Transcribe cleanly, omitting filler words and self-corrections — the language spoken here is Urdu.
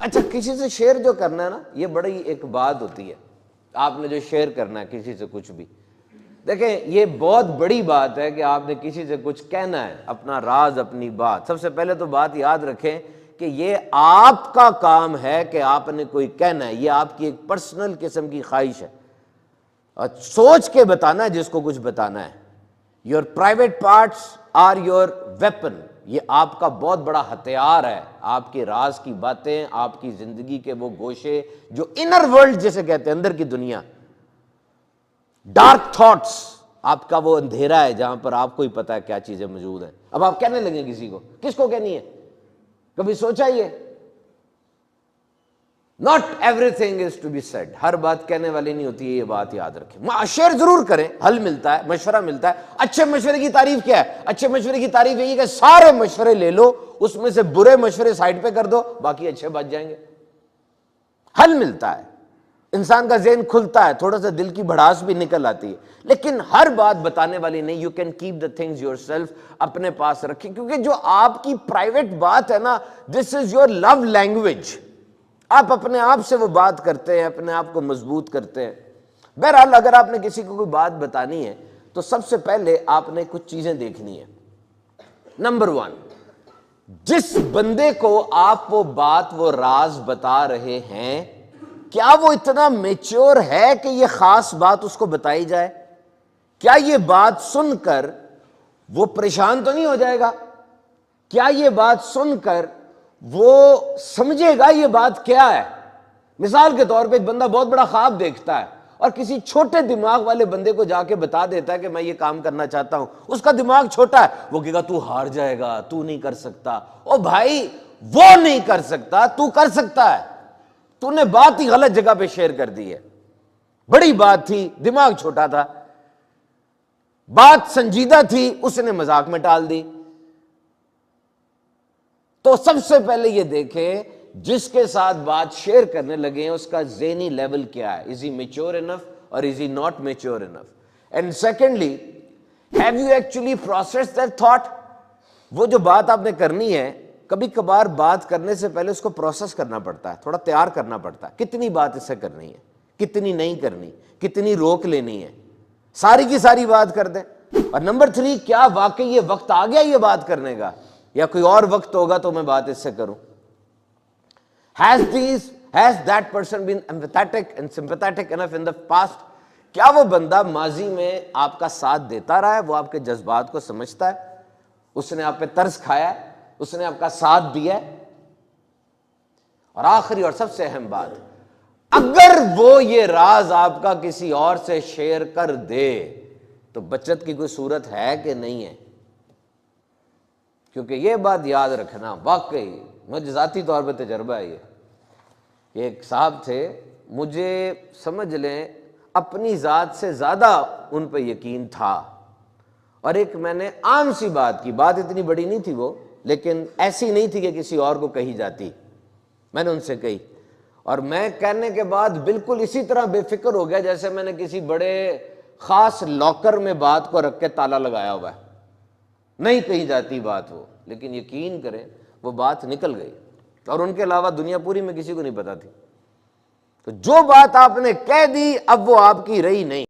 اچھا کسی سے شیئر جو کرنا ہے نا، یہ بڑی ایک بات ہوتی ہے، آپ نے جو شیئر کرنا ہے کسی سے کچھ بھی، دیکھیں یہ بہت بڑی بات ہے کہ آپ نے کسی سے کچھ کہنا ہے، اپنا راز اپنی بات. سب سے پہلے تو بات یاد رکھیں کہ یہ آپ کا کام ہے کہ آپ نے کوئی کہنا ہے، یہ آپ کی ایک پرسنل قسم کی خواہش ہے، اور سوچ کے بتانا ہے جس کو کچھ بتانا ہے. Your private parts are your weapon, یہ آپ کا بہت بڑا ہتھیار ہے. آپ کے راز کی باتیں، آپ کی زندگی کے وہ گوشے جو انر ورلڈ جسے کہتے ہیں، اندر کی دنیا، ڈارک تھاٹس، آپ کا وہ اندھیرا ہے جہاں پر آپ کو ہی پتا ہے کیا چیزیں موجود ہیں. اب آپ کہنے لگیں کسی کو، کس کو کہنی ہے؟ کبھی سوچا ہی ہے؟ Not everything is to be said, ہر بات کہنے والی نہیں ہوتی ہے، یہ بات یاد رکھیں. شیئر ضرور کریں، حل ملتا ہے، مشورہ ملتا ہے. اچھے مشورے کی تعریف کیا ہے؟ اچھے مشورے کی تعریف یہی کہ سارے مشورے لے لو، اس میں سے برے مشورے سائڈ پہ کر دو، باقی اچھے بچ جائیں گے. حل ملتا ہے، انسان کا ذہن کھلتا ہے، تھوڑا سا دل کی بھڑاس بھی نکل آتی ہے. لیکن ہر بات بتانے والی نہیں. You can keep the things your self, اپنے پاس رکھیں، کیونکہ جو آپ کی پرائیویٹ بات ہے نا، دس از یور لو لینگویج. آپ اپنے آپ سے وہ بات کرتے ہیں، اپنے آپ کو مضبوط کرتے ہیں. بہرحال اگر آپ نے کسی کو کوئی بات بتانی ہے تو سب سے پہلے آپ نے کچھ چیزیں دیکھنی ہے. نمبر 1، جس بندے کو آپ وہ بات، وہ راز بتا رہے ہیں، کیا وہ اتنا میچور ہے کہ یہ خاص بات اس کو بتائی جائے؟ کیا یہ بات سن کر وہ پریشان تو نہیں ہو جائے گا؟ کیا یہ بات سن کر وہ سمجھے گا یہ بات کیا ہے؟ مثال کے طور پہ ایک بندہ بہت بڑا خواب دیکھتا ہے اور کسی چھوٹے دماغ والے بندے کو جا کے بتا دیتا ہے کہ میں یہ کام کرنا چاہتا ہوں. اس کا دماغ چھوٹا ہے، وہ کہے گا تو ہار جائے گا، تو نہیں کر سکتا. او بھائی، وہ نہیں کر سکتا، تو کر سکتا ہے. تو نے بات ہی غلط جگہ پہ شیئر کر دی ہے. بڑی بات تھی، دماغ چھوٹا تھا. بات سنجیدہ تھی، اس نے مذاق میں ٹال دی. تو سب سے پہلے یہ دیکھیں جس کے ساتھ بات شیئر کرنے لگے ہیں اس کا ذہنی لیول کیا ہے. از ہی میچور انف اور is he not mature enough? And secondly, have you actually process that thought? وہ جو بات آپ نے کرنی ہے، کبھی کبھار بات کرنے سے پہلے اس کو پروسیس کرنا پڑتا ہے، تھوڑا تیار کرنا پڑتا ہے. کتنی بات اس سے کرنی ہے، کتنی نہیں کرنی، کتنی روک لینی ہے، ساری کی ساری بات کر دیں. اور نمبر 3، کیا واقعی یہ وقت آ گیا یہ بات کرنے کا، یا کوئی اور وقت ہوگا تو میں بات اس سے کروں؟ Has that person been empathetic and sympathetic enough in the past؟ کیا وہ بندہ ماضی میں آپ کا ساتھ دیتا رہا ہے، وہ آپ کے جذبات کو سمجھتا ہے، اس نے آپ پہ ترس کھایا ہے، اس نے آپ کا ساتھ دیا ہے؟ اور آخری اور سب سے اہم بات، اگر وہ یہ راز آپ کا کسی اور سے شیئر کر دے تو بچت کی کوئی صورت ہے کہ نہیں ہے؟ کیونکہ یہ بات یاد رکھنا، واقعی مجھے ذاتی طور پہ تجربہ ہے. یہ ایک صاحب تھے، مجھے سمجھ لیں اپنی ذات سے زیادہ ان پہ یقین تھا، اور ایک میں نے عام سی بات کی، بات اتنی بڑی نہیں تھی وہ، لیکن ایسی نہیں تھی کہ کسی اور کو کہی جاتی. میں نے ان سے کہی، اور میں کہنے کے بعد بالکل اسی طرح بے فکر ہو گیا جیسے میں نے کسی بڑے خاص لاکر میں بات کو رکھ کے تالا لگایا ہوا ہے. نہیں کہی جاتی بات وہ، لیکن یقین کریں وہ بات نکل گئی، اور ان کے علاوہ دنیا پوری میں کسی کو نہیں پتا تھی. تو جو بات آپ نے کہہ دی اب وہ آپ کی رہی نہیں.